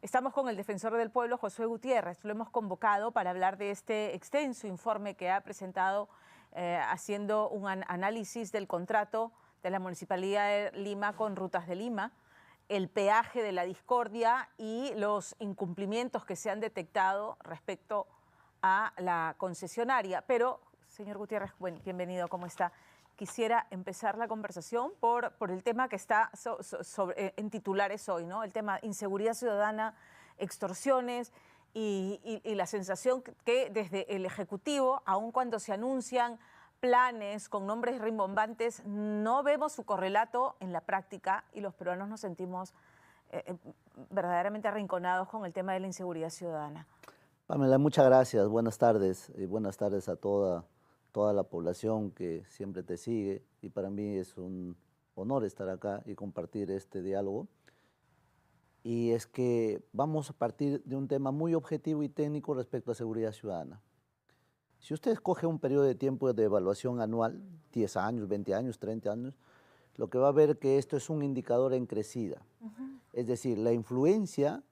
Estamos con el defensor del pueblo, Josué Gutiérrez. Lo hemos convocado para hablar de este extenso informe que ha presentado haciendo un análisis del contrato de la Municipalidad de Lima con Rutas de Lima, el peaje de la discordia y los incumplimientos que se han detectado respecto a la concesionaria. Pero, señor Gutiérrez, bueno, bienvenido, ¿cómo está? Quisiera empezar la conversación por el tema que está en titulares hoy, ¿no? El tema inseguridad ciudadana, extorsiones y la sensación que desde el Ejecutivo, aun cuando se anuncian planes con nombres rimbombantes, no vemos su correlato en la práctica y los peruanos nos sentimos verdaderamente arrinconados con el tema de la inseguridad ciudadana. Pamela, muchas gracias. Buenas tardes. Y buenas tardes a toda la población que siempre te sigue. Y para mí es un honor estar acá y compartir este diálogo. Y es que vamos a partir de un tema muy objetivo y técnico respecto a seguridad ciudadana. Si usted escoge un periodo de tiempo de evaluación anual, 10 años, 20 años, 30 años, lo que va a ver que esto es un indicador en crecida. Es decir, la influencia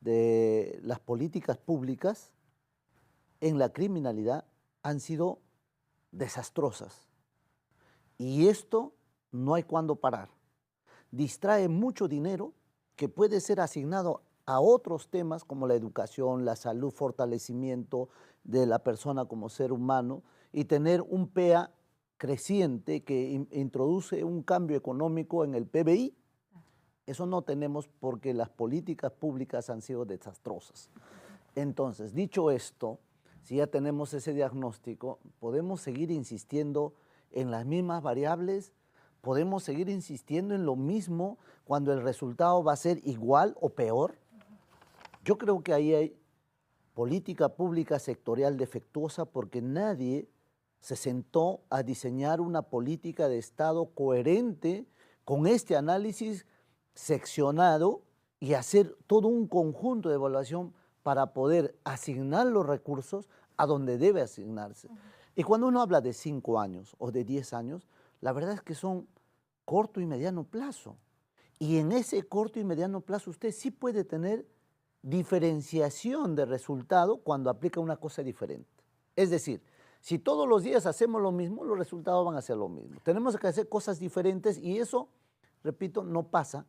de las políticas públicas en la criminalidad han sido desastrosas. Y esto no hay cuándo parar. Distrae mucho dinero que puede ser asignado a otros temas como la educación, la salud, fortalecimiento de la persona como ser humano y tener un PEA creciente que introduce un cambio económico en el PBI. Eso no tenemos porque las políticas públicas han sido desastrosas. Entonces, dicho esto, si ya tenemos ese diagnóstico, podemos seguir insistiendo en las mismas variables, podemos seguir insistiendo en lo mismo cuando el resultado va a ser igual o peor. Yo creo que ahí hay política pública sectorial defectuosa porque nadie se sentó a diseñar una política de Estado coherente con este análisis seccionado y hacer todo un conjunto de evaluación para poder asignar los recursos a donde debe asignarse. Y cuando uno habla de 5 años o de 10 años, la verdad es que son corto y mediano plazo. Y en ese corto y mediano plazo usted sí puede tener diferenciación de resultado cuando aplica una cosa diferente. Es decir, si todos los días hacemos lo mismo, los resultados van a ser lo mismo. Tenemos que hacer cosas diferentes y eso, repito, no pasa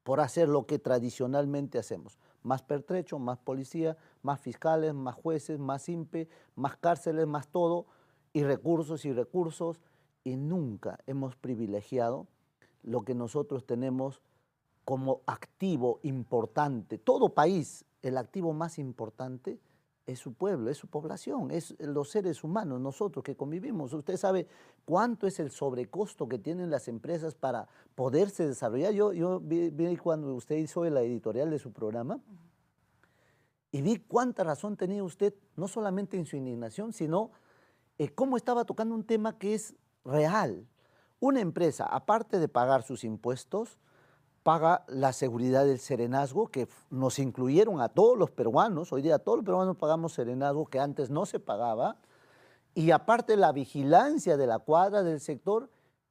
por hacer lo que tradicionalmente hacemos. Más pertrecho, más policía, más fiscales, más jueces, más INPE, más cárceles, más todo, y recursos, y nunca hemos privilegiado lo que nosotros tenemos como activo importante. Todo país, el activo más importante es su pueblo, es su población, es los seres humanos, nosotros que convivimos. Usted sabe cuánto es el sobrecosto que tienen las empresas para poderse desarrollar. Yo vi cuando usted hizo la editorial de su programa y vi cuánta razón tenía usted, no solamente en su indignación, sino cómo estaba tocando un tema que es real. Una empresa, aparte de pagar sus impuestos, paga la seguridad del serenazgo, que nos incluyeron a todos los peruanos. Hoy día todos los peruanos pagamos serenazgo, que antes no se pagaba, y aparte la vigilancia de la cuadra del sector,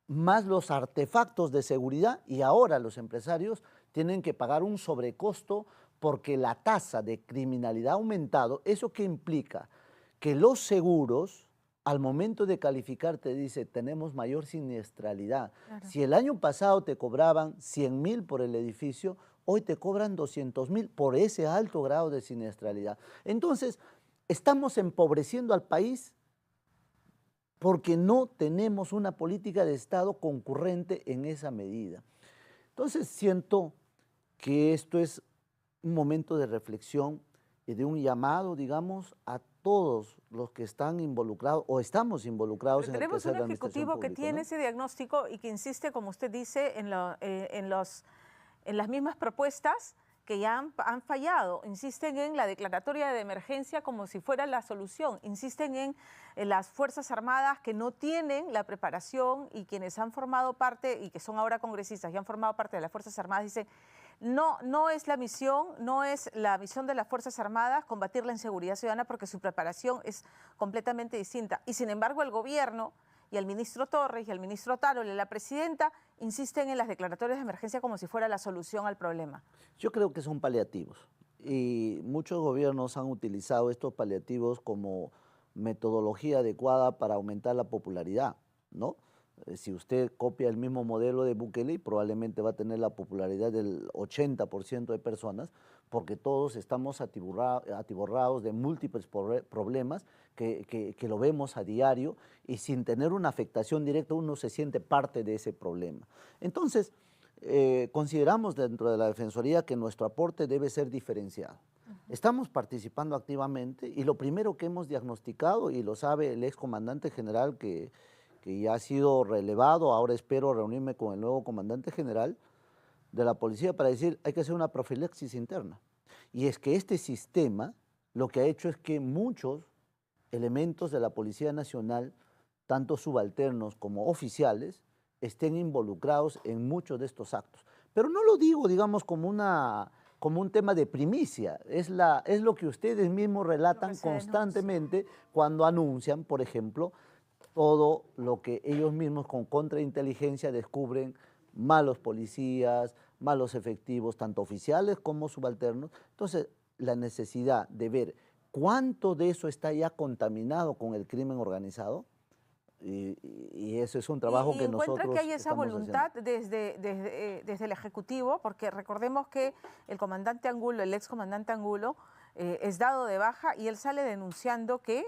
más los artefactos de seguridad, y ahora los empresarios tienen que pagar un sobrecosto porque la tasa de criminalidad ha aumentado. ¿Eso qué implica? Que los seguros, al momento de calificar, te dice, tenemos mayor siniestralidad. Claro. Si el año pasado te cobraban 100.000 por el edificio, hoy te cobran 200.000 por ese alto grado de siniestralidad. Entonces, estamos empobreciendo al país porque no tenemos una política de Estado concurrente en esa medida. Entonces, siento que esto es un momento de reflexión y de un llamado, digamos, a todos los que están involucrados o estamos involucrados en el quehacer de la administración pública. Tenemos un ejecutivo que tiene, ¿no?, ese diagnóstico y que insiste, como usted dice, en las mismas propuestas que ya han fallado. Insisten en la declaratoria de emergencia como si fuera la solución. Insisten en las Fuerzas Armadas que no tienen la preparación, y quienes han formado parte y que son ahora congresistas y han formado parte de las Fuerzas Armadas dicen, no es la misión de las Fuerzas Armadas combatir la inseguridad ciudadana porque su preparación es completamente distinta. Y sin embargo el gobierno y el ministro Torres y el ministro Tarol y la presidenta insisten en las declaratorias de emergencia como si fuera la solución al problema. Yo creo que son paliativos. y muchos gobiernos han utilizado estos paliativos como metodología adecuada para aumentar la popularidad, ¿no? Si usted copia el mismo modelo de Bukele, probablemente va a tener la popularidad del 80% de personas, porque todos estamos atiborrados de múltiples problemas que lo vemos a diario y sin tener una afectación directa uno se siente parte de ese problema. Entonces, consideramos dentro de la Defensoría que nuestro aporte debe ser diferenciado. Estamos participando activamente y lo primero que hemos diagnosticado, y lo sabe el excomandante general que ya ha sido relevado, ahora espero reunirme con el nuevo comandante general de la policía para decir hay que hacer una profilaxis interna. Y es que este sistema lo que ha hecho es que muchos elementos de la Policía Nacional, tanto subalternos como oficiales, estén involucrados en muchos de estos actos. Pero no lo digo, digamos, como un tema de primicia, es lo que ustedes mismos relatan constantemente cuando anuncian, por ejemplo, todo lo que ellos mismos con contrainteligencia descubren, malos policías, malos efectivos, tanto oficiales como subalternos. Entonces, la necesidad de ver cuánto de eso está ya contaminado con el crimen organizado, y eso es un trabajo que nosotros encuentra que hay esa voluntad haciendo. desde el Ejecutivo, porque recordemos que el comandante Angulo, el excomandante Angulo, es dado de baja y él sale denunciando que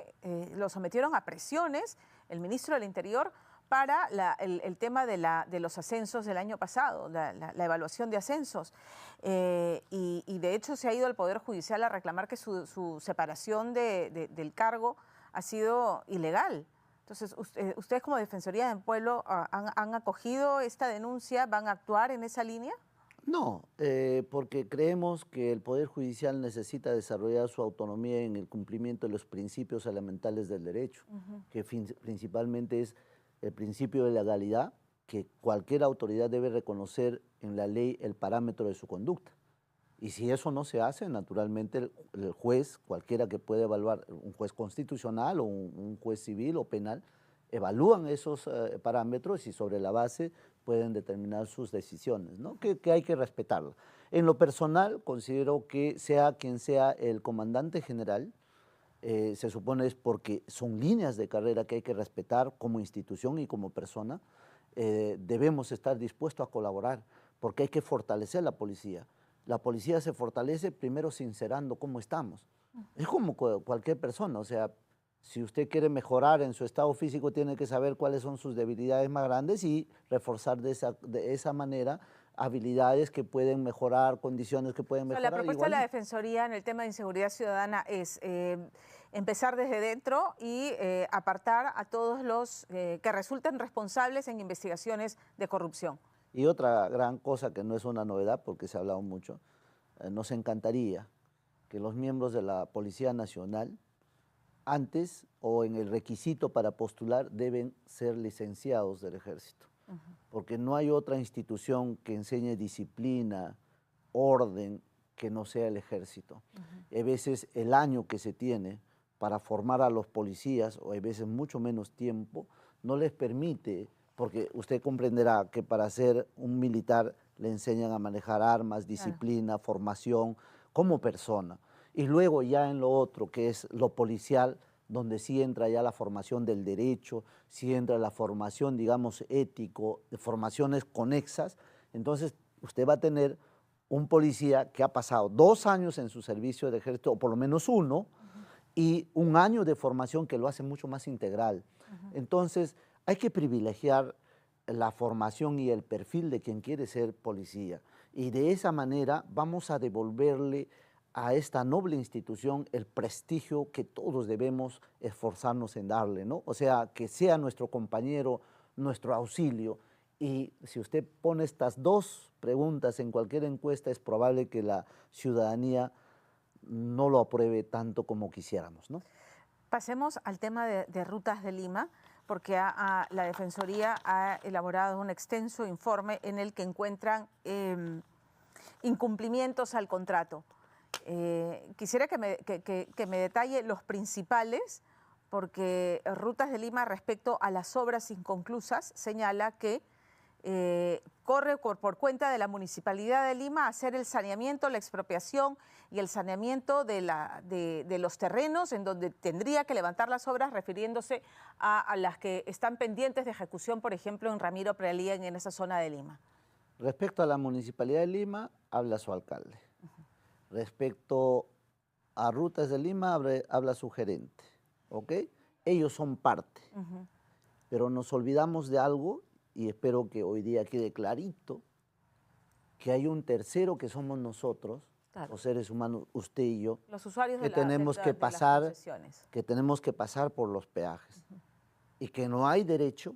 lo sometieron a presiones el ministro del Interior para el tema de los ascensos del año pasado, la evaluación de ascensos. Y de hecho se ha ido al Poder Judicial a reclamar que su separación del cargo ha sido ilegal. Entonces, ¿ustedes como Defensoría del Pueblo han acogido esta denuncia? ¿Van a actuar en esa línea? No, porque creemos que el Poder Judicial necesita desarrollar su autonomía en el cumplimiento de los principios elementales del derecho, que principalmente es el principio de legalidad, que cualquier autoridad debe reconocer en la ley el parámetro de su conducta. Y si eso no se hace, naturalmente el juez, cualquiera que pueda evaluar, un juez constitucional o un juez civil o penal, evalúan esos parámetros y sobre la base pueden determinar sus decisiones, ¿no? Que hay que respetarlo. En lo personal, considero que sea quien sea el comandante general, se supone es porque son líneas de carrera que hay que respetar como institución y como persona, debemos estar dispuestos a colaborar porque hay que fortalecer la policía. La policía se fortalece primero sincerando cómo estamos. Es como cualquier persona, o sea, si usted quiere mejorar en su estado físico, tiene que saber cuáles son sus debilidades más grandes y reforzar de esa manera habilidades que pueden mejorar, condiciones que pueden mejorar. La propuesta de la Defensoría en el tema de inseguridad ciudadana es empezar desde dentro y apartar a todos los que resulten responsables en investigaciones de corrupción. Y otra gran cosa que no es una novedad porque se ha hablado mucho, nos encantaría que los miembros de la Policía Nacional antes o en el requisito para postular deben ser licenciados del Ejército, porque no hay otra institución que enseñe disciplina, orden, que no sea el Ejército. A veces el año que se tiene para formar a los policías, o a veces mucho menos tiempo, no les permite, porque usted comprenderá que para ser un militar le enseñan a manejar armas, disciplina, formación como persona. Y luego ya en lo otro, que es lo policial, donde sí entra ya la formación del derecho, sí entra la formación, digamos, ético, de formaciones conexas, entonces usted va a tener un policía que ha pasado 2 años en su servicio de ejército, o por lo menos uno, y 1 año de formación que lo hace mucho más integral. Entonces, hay que privilegiar la formación y el perfil de quien quiere ser policía, y de esa manera vamos a devolverle a esta noble institución el prestigio que todos debemos esforzarnos en darle, ¿no? O sea, que sea nuestro compañero, nuestro auxilio. Y si usted pone estas 2 preguntas en cualquier encuesta, es probable que la ciudadanía no lo apruebe tanto como quisiéramos, ¿no? Pasemos al tema de Rutas de Lima, porque la Defensoría ha elaborado un extenso informe en el que encuentran incumplimientos al contrato. Quisiera que me detalle los principales, porque Rutas de Lima, respecto a las obras inconclusas, señala que corre por cuenta de la Municipalidad de Lima hacer el saneamiento, la expropiación y el saneamiento de los terrenos en donde tendría que levantar las obras, refiriéndose a las que están pendientes de ejecución, por ejemplo, en Ramiro Prealía, en esa zona de Lima. Respecto a la Municipalidad de Lima, habla su alcalde. Respecto a Rutas de Lima, habla su gerente, ¿ok? Ellos son parte, pero nos olvidamos de algo y espero que hoy día quede clarito que hay un tercero que somos nosotros, claro, los seres humanos, usted y yo, los usuarios que tenemos que pasar por los peajes y que no hay derecho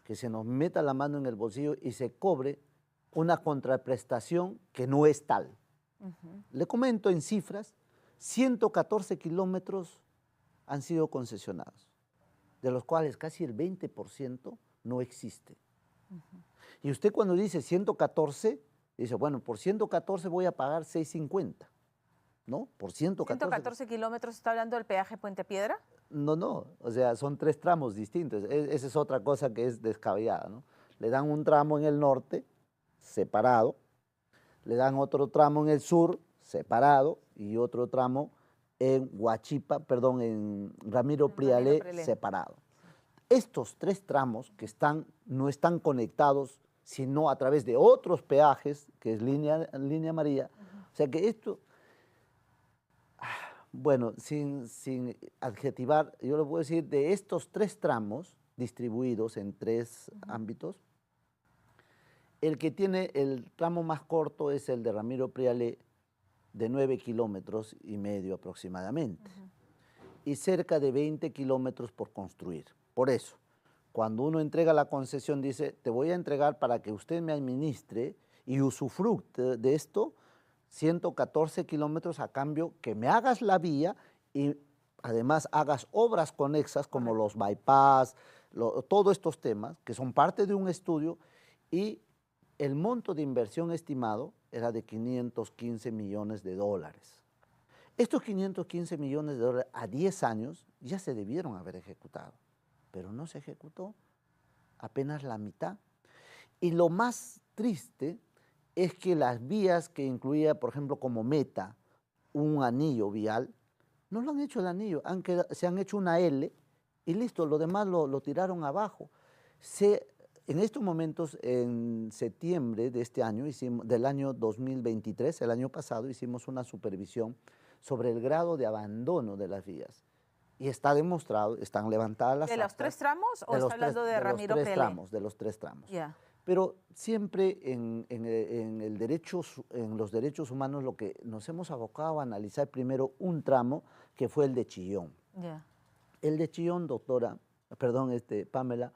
que se nos meta la mano en el bolsillo y se cobre una contraprestación que no es tal. Le comento en cifras, 114 kilómetros han sido concesionados, de los cuales casi el 20% no existe. Y usted cuando dice 114, dice, bueno, por 114 voy a pagar 6.50, ¿no? Por 114. ¿114 kilómetros está hablando del peaje Puente Piedra? No, o sea, son 3 tramos distintos. Esa es otra cosa que es descabellada, ¿no? Le dan un tramo en el norte, separado, le dan otro tramo en el sur, separado, y otro tramo en en Ramiro Prialé, separado. Estos 3 tramos que no están conectados, sino a través de otros peajes, que es línea amarilla, o sea que esto, bueno, sin adjetivar, yo le puedo decir, de estos 3 tramos distribuidos en 3 ámbitos, el que tiene el tramo más corto es el de Ramiro Prialé, de 9,5 kilómetros aproximadamente, y cerca de 20 kilómetros por construir. Por eso, cuando uno entrega la concesión, dice, te voy a entregar para que usted me administre y usufructe de esto, 114 kilómetros a cambio que me hagas la vía y además hagas obras conexas como los bypass, todos estos temas que son parte de un estudio, y el monto de inversión estimado era de 515 millones de dólares. Estos 515 millones de dólares a 10 años ya se debieron haber ejecutado, pero no se ejecutó, apenas la mitad. Y lo más triste es que las vías que incluía, por ejemplo, como meta, un anillo vial, no lo han hecho el anillo, se han hecho una L y listo, lo demás lo tiraron abajo. En estos momentos, en septiembre de este año, del año 2023, el año pasado, hicimos una supervisión sobre el grado de abandono de las vías. Y está demostrado, están levantadas las actas. ¿De los 3 tramos o está hablando de Ramiro Prialé? De los 3 tramos. Yeah. Pero siempre en los derechos humanos lo que nos hemos abocado a analizar primero un tramo que fue el de Chillón. Yeah. El de Chillón, Pamela,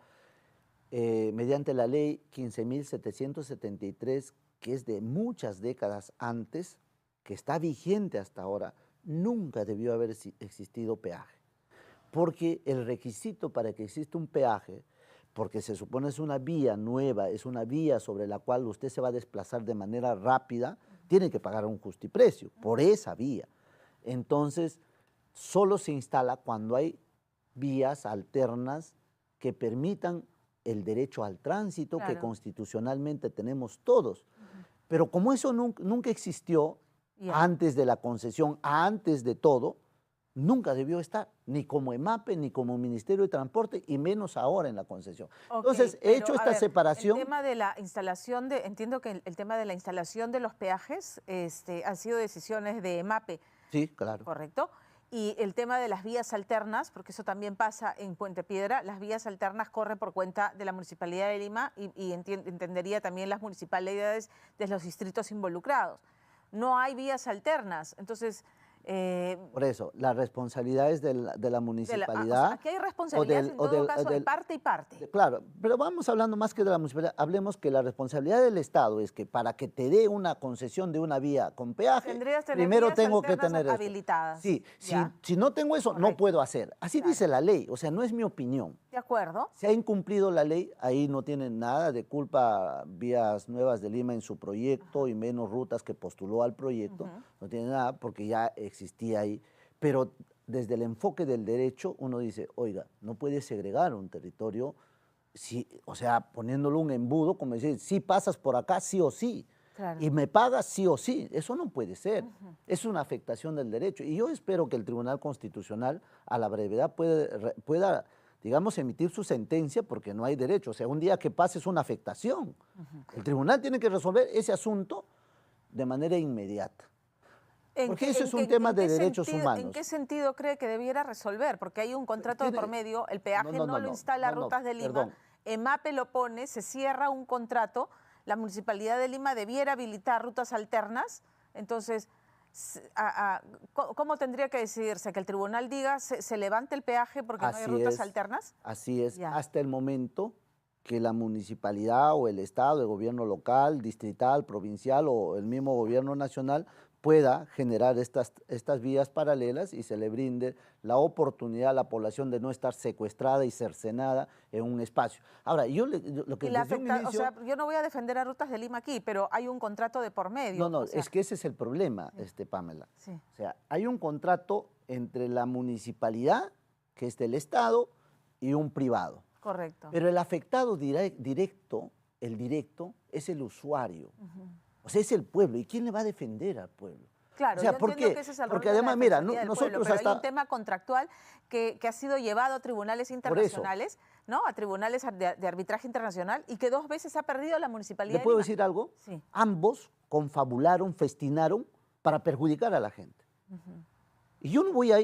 mediante la ley 15.773, que es de muchas décadas antes, que está vigente hasta ahora, nunca debió haber existido peaje. Porque el requisito para que exista un peaje, porque se supone es una vía nueva, es una vía sobre la cual usted se va a desplazar de manera rápida, tiene que pagar un justiprecio por esa vía. Entonces, solo se instala cuando hay vías alternas que permitan el derecho al tránsito, claro, que constitucionalmente tenemos todos. Pero como eso nunca existió, antes de la concesión, antes de todo, nunca debió estar, ni como EMAPE, ni como Ministerio de Transporte, y menos ahora en la concesión. Entonces, he hecho esta separación. El tema de la instalación, entiendo que el tema de la instalación de los peajes han sido decisiones de EMAPE. Sí, claro. ¿Correcto? Y el tema de las vías alternas, porque eso también pasa en Puente Piedra, las vías alternas corren por cuenta de la Municipalidad de Lima y entendería también las municipalidades de los distritos involucrados. No hay vías alternas, entonces... Por eso, la responsabilidad es de la municipalidad. Aquí hay responsabilidades en todo caso de parte y parte. Claro, pero vamos hablando más que de la municipalidad, hablemos que la responsabilidad del Estado es que para que te dé una concesión de una vía con peaje, primero tengo que tener habilitadas. Sí, si no tengo eso, correcto, no puedo hacer. Así claro, dice la ley, o sea, no es mi opinión. De acuerdo. Se ha incumplido la ley, ahí no tienen nada de culpa Vías Nuevas de Lima en su proyecto y menos Rutas que postuló al proyecto, no tiene nada porque ya existía ahí, pero desde el enfoque del derecho uno dice, oiga, no puede segregar un territorio sí, o sea, poniéndolo un embudo, como decir, si pasas por acá, sí o sí. Claro. Y me pagas sí o sí. Eso no puede ser. Es una afectación del derecho. Y yo espero que el Tribunal Constitucional a la brevedad pueda, digamos, emitir su sentencia porque no hay derecho. O sea, un día que pase es una afectación. El tribunal tiene que resolver ese asunto de manera inmediata. Porque eso es un tema de derechos humanos. ¿En qué sentido cree que debiera resolver? Porque hay un contrato de por medio, el peaje no lo instala Rutas de Lima, perdón. EMAPE lo pone, se cierra un contrato, la Municipalidad de Lima debiera habilitar rutas alternas, entonces, ¿cómo tendría que decidirse? ¿Que el tribunal diga se levante el peaje porque no hay rutas alternas? Así es, Ya. hasta el momento que la municipalidad o el Estado, el gobierno local, distrital, provincial o el mismo gobierno nacional pueda generar estas vías paralelas y se le brinde la oportunidad a la población de no estar secuestrada y cercenada en un espacio. Ahora, lo que desde un inicio... O sea, yo no voy a defender a Rutas de Lima aquí, pero hay un contrato de por medio. No, o sea, es que ese es el problema, Pamela. Sí. O sea, hay un contrato entre la municipalidad, que es del Estado, y un privado. Correcto. Pero el afectado directo, es el usuario. O sea, es el pueblo. ¿Y quién le va a defender al pueblo? Claro, o sea, yo ¿por entiendo qué? que ese es el Porque rol de la además, mira, Defensoría del nosotros Pueblo, pero hasta... hay un tema contractual que ha sido llevado a tribunales internacionales, ¿no? A tribunales de arbitraje internacional y que 2 veces ha perdido la Municipalidad de ¿Le puedo Lima. decir algo? Sí. Ambos confabularon, festinaron para perjudicar a la gente. Y yo no voy a...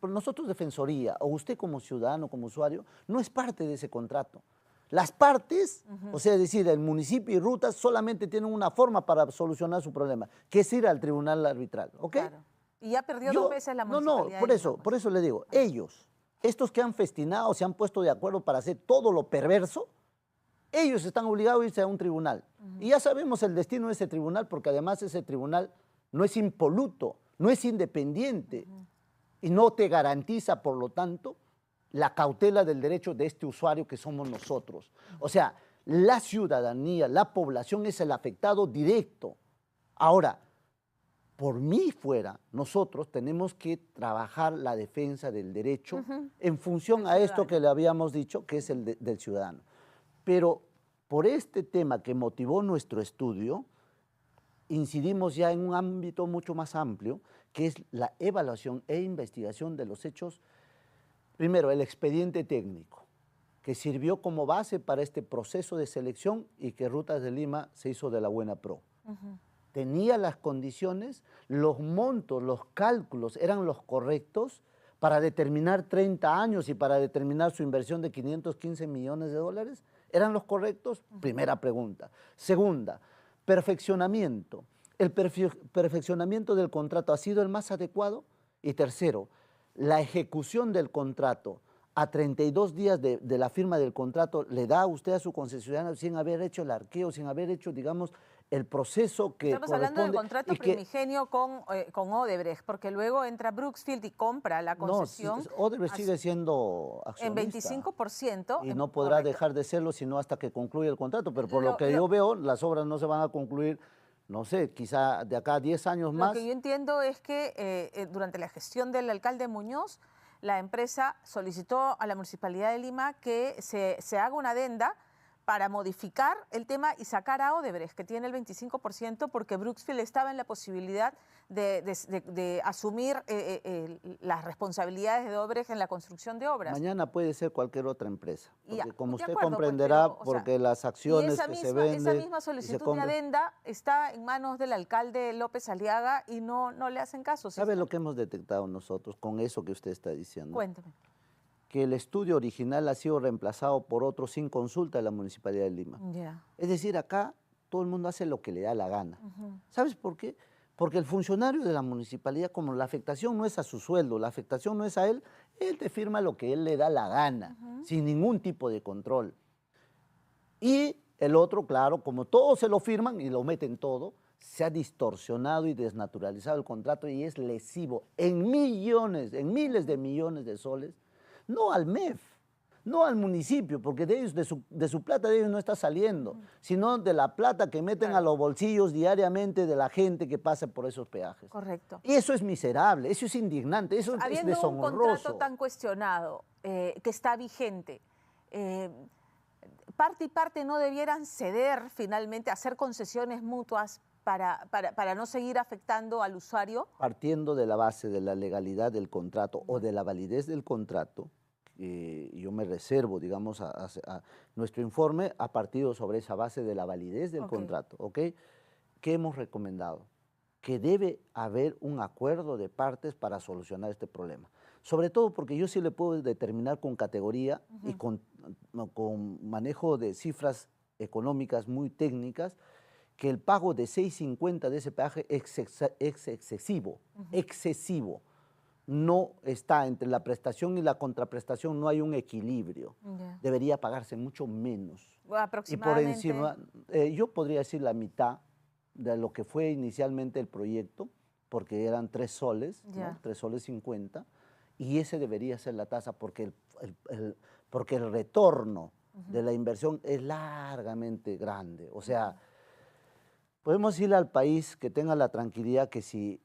nosotros, Defensoría, o usted como ciudadano, como usuario, no es parte de ese contrato. Las partes, o sea, es decir, el municipio y Rutas solamente tienen una forma para solucionar su problema, que es ir al tribunal arbitral, ¿ok? Claro. Y ya perdió 2 veces la Municipalidad por de eso, Lima, pues. por eso le digo, ellos, estos que han festinado, se han puesto de acuerdo para hacer todo lo perverso, ellos están obligados a irse a un tribunal. Y ya sabemos el destino de ese tribunal, porque además ese tribunal no es impoluto, no es independiente, y no te garantiza, por lo tanto, la cautela del derecho de este usuario que somos nosotros. O sea, la ciudadanía, la población es el afectado directo. Ahora, por mí fuera, nosotros tenemos que trabajar la defensa del derecho en función a esto que le habíamos dicho, que es el del ciudadano. Pero por este tema que motivó nuestro estudio, incidimos ya en un ámbito mucho más amplio, que es la evaluación e investigación de los hechos. Primero, el expediente técnico, que sirvió como base para este proceso de selección y que Rutas de Lima se hizo de la buena pro. Tenía las condiciones, los montos, los cálculos eran los correctos para determinar 30 años y para determinar su inversión de 515 millones de dólares. ¿Eran los correctos? Primera pregunta. Segunda, perfeccionamiento. ¿El perfeccionamiento del contrato ha sido el más adecuado? Y tercero, la ejecución del contrato a 32 días de la firma del contrato, ¿le da a usted a su concesionario sin haber hecho el arqueo, sin haber hecho, digamos, el proceso que Estamos hablando del corresponde? contrato primigenio con Odebrecht, porque luego entra Brooksfield y compra la concesión. No, Odebrecht sigue siendo accionista. En 25%. Y no podrá dejar de serlo sino hasta que concluya el contrato. Pero por lo que yo veo, las obras no se van a concluir, no sé, quizá de acá a 10 años más. Lo que yo entiendo es que durante la gestión del alcalde Muñoz, la empresa solicitó a la Municipalidad de Lima que se haga una adenda para modificar el tema y sacar a Odebrecht, que tiene el 25%, porque Brooksfield estaba en la posibilidad de asumir las responsabilidades de Odebrecht en la construcción de obras. Mañana puede ser cualquier otra empresa, porque como usted acuerdo, comprenderá, pues, porque las acciones que se venden... Esa misma solicitud de adenda está en manos del alcalde López Aliaga y no le hacen caso. ¿Sabe lo que hemos detectado nosotros con eso que usted está diciendo? Cuéntame. Que el estudio original ha sido reemplazado por otro sin consulta de la Municipalidad de Lima. Es decir, acá todo el mundo hace lo que le da la gana. ¿Sabes por qué? Porque el funcionario de la municipalidad, como la afectación no es a su sueldo, la afectación no es a él te firma lo que él le da la gana, sin ningún tipo de control. Y el otro, claro, como todos se lo firman y lo meten todo, se ha distorsionado y desnaturalizado el contrato y es lesivo en millones, en miles de millones de soles, no al MEF, no al municipio, porque de ellos, de su plata de ellos no está saliendo, sino de la plata que meten a los bolsillos diariamente de la gente que pasa por esos peajes. Correcto. Y eso es miserable, eso es indignante, eso es deshonroso. Habiendo un contrato tan cuestionado, que está vigente, parte y parte no debieran ceder finalmente, hacer concesiones mutuas para no seguir afectando al usuario? Partiendo de la base de la legalidad del contrato o de la validez del contrato, yo me reservo, digamos, nuestro informe ha partido sobre esa base de la validez del contrato, ¿ok? ¿Qué hemos recomendado? Que debe haber un acuerdo de partes para solucionar este problema. Sobre todo porque yo sí le puedo determinar con categoría y con manejo de cifras económicas muy técnicas que el pago de 6.50 de ese peaje es excesivo, excesivo. No está entre la prestación y la contraprestación, no hay un equilibrio. Debería pagarse mucho menos. Aproximadamente. Y por encima, yo podría decir la mitad de lo que fue inicialmente el proyecto, porque eran 3 soles, ¿no? 3 soles 50, y ese debería ser la tasa porque el retorno de la inversión es largamente grande. O sea, podemos decirle al país que tenga la tranquilidad que si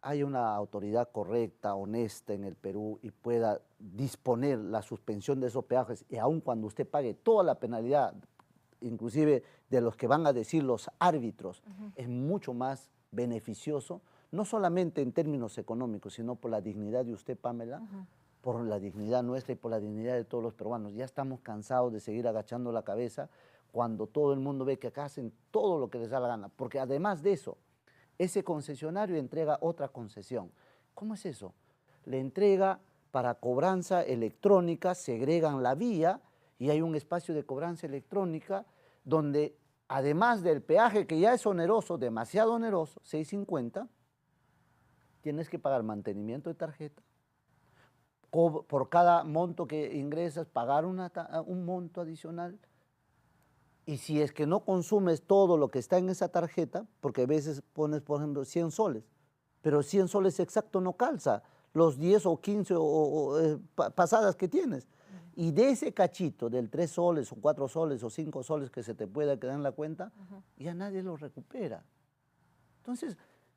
hay una autoridad correcta, honesta en el Perú y pueda disponer la suspensión de esos peajes, y aun cuando usted pague toda la penalidad, inclusive de los que van a decir los árbitros, es mucho más beneficioso, no solamente en términos económicos, sino por la dignidad de usted, Pamela, por la dignidad nuestra y por la dignidad de todos los peruanos. Ya estamos cansados de seguir agachando la cabeza cuando todo el mundo ve que acá hacen todo lo que les da la gana, porque además de eso, ese concesionario entrega otra concesión. ¿Cómo es eso? Le entrega para cobranza electrónica, segregan la vía y hay un espacio de cobranza electrónica donde además del peaje que ya es oneroso, demasiado oneroso, 6.50, tienes que pagar mantenimiento de tarjeta, por cada monto que ingresas, pagar un monto adicional. Y si es que no consumes todo lo que está en esa tarjeta, porque a veces pones, por ejemplo, 100 soles, pero 100 soles exacto no calza los 10 o 15 pasadas que tienes. Y de ese cachito, del 3 soles o 4 soles o 5 soles que se te pueda quedar en la cuenta, ya nadie lo recupera. Entonces,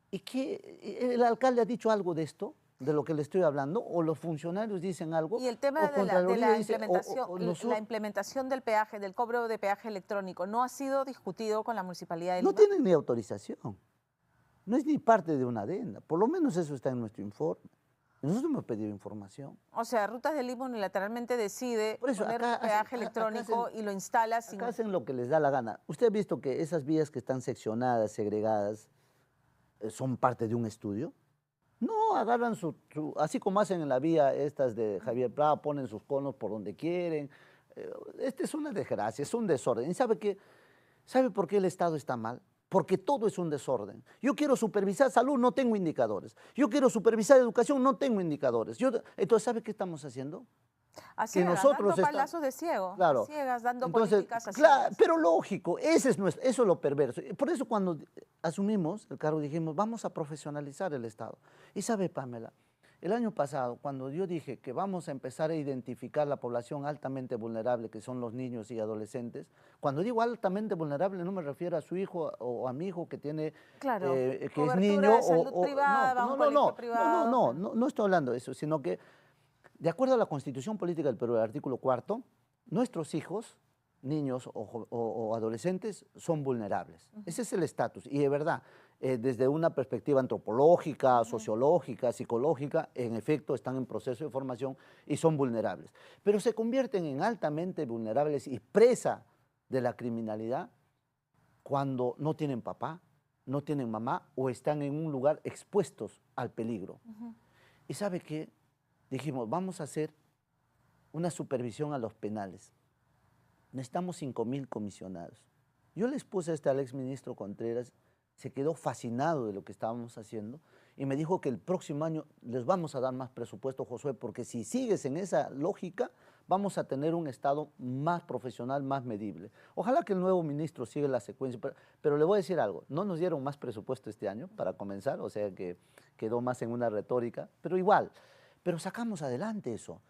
¿y qué? ¿El alcalde ha dicho algo de esto? ¿De lo que le estoy hablando? ¿O los funcionarios dicen algo? Y el tema de la implementación del peaje, del cobro de peaje electrónico, ¿no ha sido discutido con la Municipalidad de Lima? No tienen ni autorización. No es ni parte de una adenda. Por lo menos eso está en nuestro informe. Nosotros hemos pedido información. O sea, Rutas de Lima unilateralmente decide poner peaje electrónico y lo instala sin... Acá hacen lo que les da la gana. Usted ha visto que esas vías que están seccionadas, segregadas, son parte de un estudio. No, agarran así como hacen en la vía estas de Javier Prado, ponen sus conos por donde quieren. Este es una desgracia, es un desorden. ¿Y sabe por qué el Estado está mal? Porque todo es un desorden. Yo quiero supervisar salud, no tengo indicadores. Yo quiero supervisar educación, no tengo indicadores. Entonces, ¿sabe qué estamos haciendo? Así que nosotros dando palazos de ciego, claro, ciegas, dando políticas así. Claro, pero lógico, eso es lo perverso. Por eso cuando asumimos el cargo dijimos, vamos a profesionalizar el Estado. Y sabe, Pamela, el año pasado, cuando yo dije que vamos a empezar a identificar la población altamente vulnerable, que son los niños y adolescentes, cuando digo altamente vulnerable no me refiero a su hijo o a mi hijo que tiene, que es niño no estoy hablando de eso, sino que de acuerdo a la Constitución Política del Perú, el artículo 4, nuestros hijos, niños o adolescentes, son vulnerables. Ese es el estatus. Y de verdad, desde una perspectiva antropológica, sociológica, psicológica, en efecto están en proceso de formación y son vulnerables. Pero se convierten en altamente vulnerables y presa de la criminalidad cuando no tienen papá, no tienen mamá o están en un lugar expuestos al peligro. ¿Y sabe qué? Dijimos, vamos a hacer una supervisión a los penales. Necesitamos 5.000 comisionados. Yo les puse al exministro Contreras, se quedó fascinado de lo que estábamos haciendo y me dijo que el próximo año les vamos a dar más presupuesto, Josué, porque si sigues en esa lógica, vamos a tener un Estado más profesional, más medible. Ojalá que el nuevo ministro siga la secuencia, pero le voy a decir algo, no nos dieron más presupuesto este año para comenzar, o sea que quedó más en una retórica, pero igual. Pero sacamos adelante eso.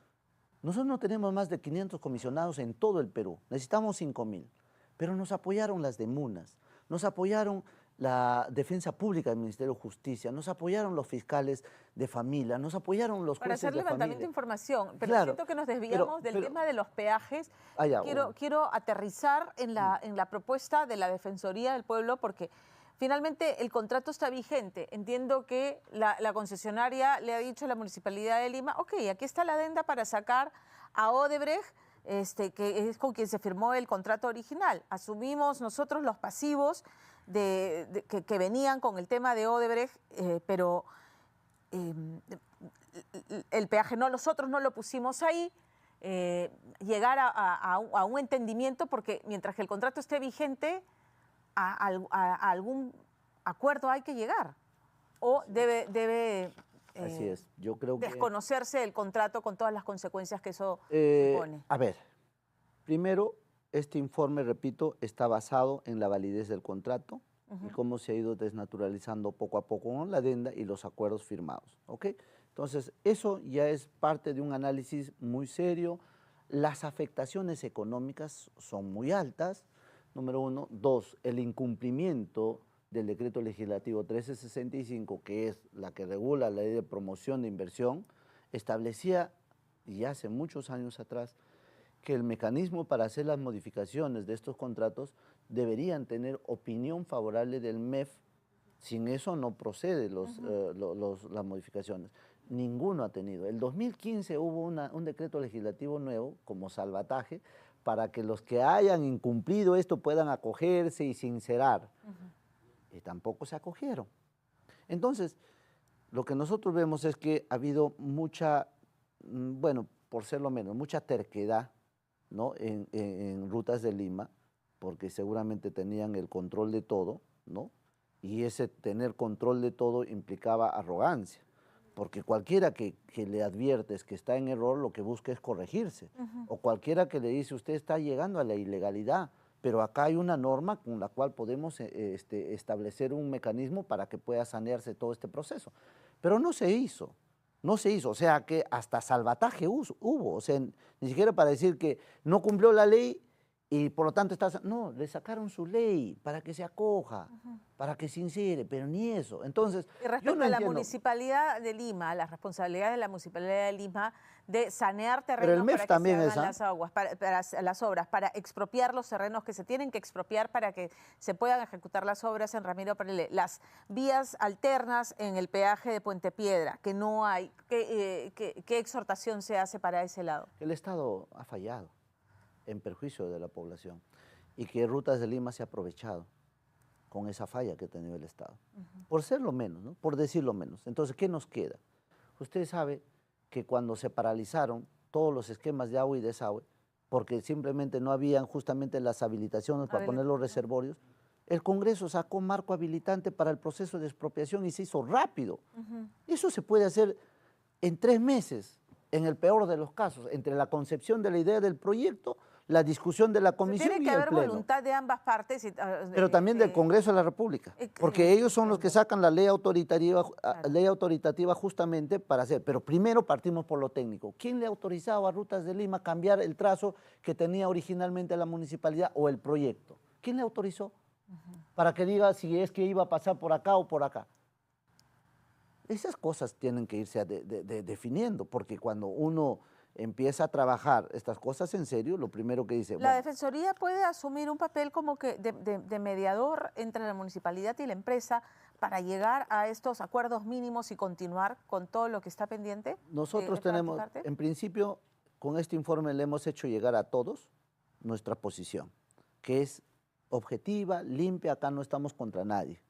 Nosotros no tenemos más de 500 comisionados en todo el Perú. Necesitamos 5.000. Pero nos apoyaron las de Munas, nos apoyaron la defensa pública del Ministerio de Justicia, nos apoyaron los fiscales de familia, nos apoyaron los para jueces hacer de levantamiento de familia. información, pero Claro, siento que nos desviamos del tema de los peajes. ya, Quiero aterrizar en la propuesta de la Defensoría del Pueblo, porque finalmente el contrato está vigente. Entiendo que la concesionaria le ha dicho a la Municipalidad de Lima, ok, aquí está la adenda para sacar a Odebrecht, que es con quien se firmó el contrato original. Asumimos nosotros los pasivos que venían con el tema de Odebrecht, pero el peaje nosotros no lo pusimos ahí. Llegar a un entendimiento, porque mientras que el contrato esté vigente, a algún acuerdo hay que llegar, o debe así es. Yo creo que desconocerse el contrato con todas las consecuencias que eso supone. A ver, primero, este informe, repito, está basado en la validez del contrato y cómo se ha ido desnaturalizando poco a poco con la adenda y los acuerdos firmados, ¿ok? Entonces, eso ya es parte de un análisis muy serio. Las afectaciones económicas son muy altas, número uno. Dos, el incumplimiento del decreto legislativo 1365, que es la que regula la ley de promoción de inversión, establecía, y hace muchos años atrás, que el mecanismo para hacer las modificaciones de estos contratos deberían tener opinión favorable del MEF. Sin eso no procede las modificaciones. Ninguno ha tenido. El 2015 hubo un decreto legislativo nuevo como salvataje para que los que hayan incumplido esto puedan acogerse y sincerar. Y tampoco se acogieron. Entonces, lo que nosotros vemos es que ha habido mucha, bueno, por ser lo menos, mucha terquedad, ¿no? en Rutas de Lima, porque seguramente tenían el control de todo, ¿no? Y ese tener control de todo implicaba arrogancia, porque cualquiera que le adviertes que está en error, lo que busca es corregirse, o cualquiera que le dice, usted está llegando a la ilegalidad, pero acá hay una norma con la cual podemos establecer un mecanismo para que pueda sanearse todo este proceso. Pero no se hizo, o sea que hasta salvataje hubo, o sea, ni siquiera para decir que no cumplió la ley y por lo tanto no, le sacaron su ley para que se acoja, para que se insere, pero ni eso. Entonces, y respecto a la Municipalidad de Lima, la responsabilidad de la Municipalidad de Lima de sanear terrenos para que también se hagan las aguas, para las obras, para expropiar los terrenos que se tienen que expropiar para que se puedan ejecutar las obras en Ramiro Perelé, las vías alternas en el peaje de Puente Piedra, que no hay. ¿Qué exhortación se hace para ese lado? El Estado ha fallado en perjuicio de la población y que Rutas de Lima se ha aprovechado con esa falla que ha tenido el Estado, por ser lo menos, ¿no? Por decir lo menos. Entonces, ¿qué nos queda? Usted sabe que cuando se paralizaron todos los esquemas de agua y desagüe, porque simplemente no habían justamente las habilitaciones para poner los reservorios, el Congreso sacó marco habilitante para el proceso de expropiación y se hizo rápido. Eso se puede hacer en 3 meses, en el peor de los casos, entre la concepción de la idea del proyecto, la discusión de la comisión y el pleno. Tiene que haber voluntad de ambas partes. Pero también del Congreso de la República, porque ellos son los que sacan la ley autoritativa justamente para hacer. Pero primero partimos por lo técnico. ¿Quién le ha autorizado a Rutas de Lima cambiar el trazo que tenía originalmente la municipalidad o el proyecto? ¿Quién le autorizó? Para que diga si es que iba a pasar por acá o por acá. Esas cosas tienen que irse definiendo, porque cuando uno empieza a trabajar estas cosas en serio, lo primero que dice... ¿La Defensoría puede asumir un papel como que de mediador entre la municipalidad y la empresa para llegar a estos acuerdos mínimos y continuar con todo lo que está pendiente? Nosotros tenemos, en principio, con este informe le hemos hecho llegar a todos nuestra posición, que es objetiva, limpia, acá no estamos contra nadie.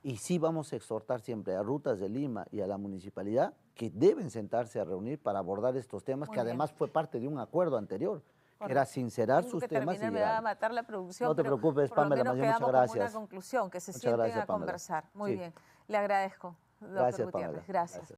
Y sí vamos a exhortar siempre a Rutas de Lima y a la municipalidad que deben sentarse a reunir para abordar estos temas, que además fue parte de un acuerdo anterior, que era sincerar sus temas y me va a matar la producción. No te preocupes, Pamela, muchas gracias. Una conclusión, que se sienten a conversar. Muy bien, le agradezco. Gracias, Pamela. Gracias.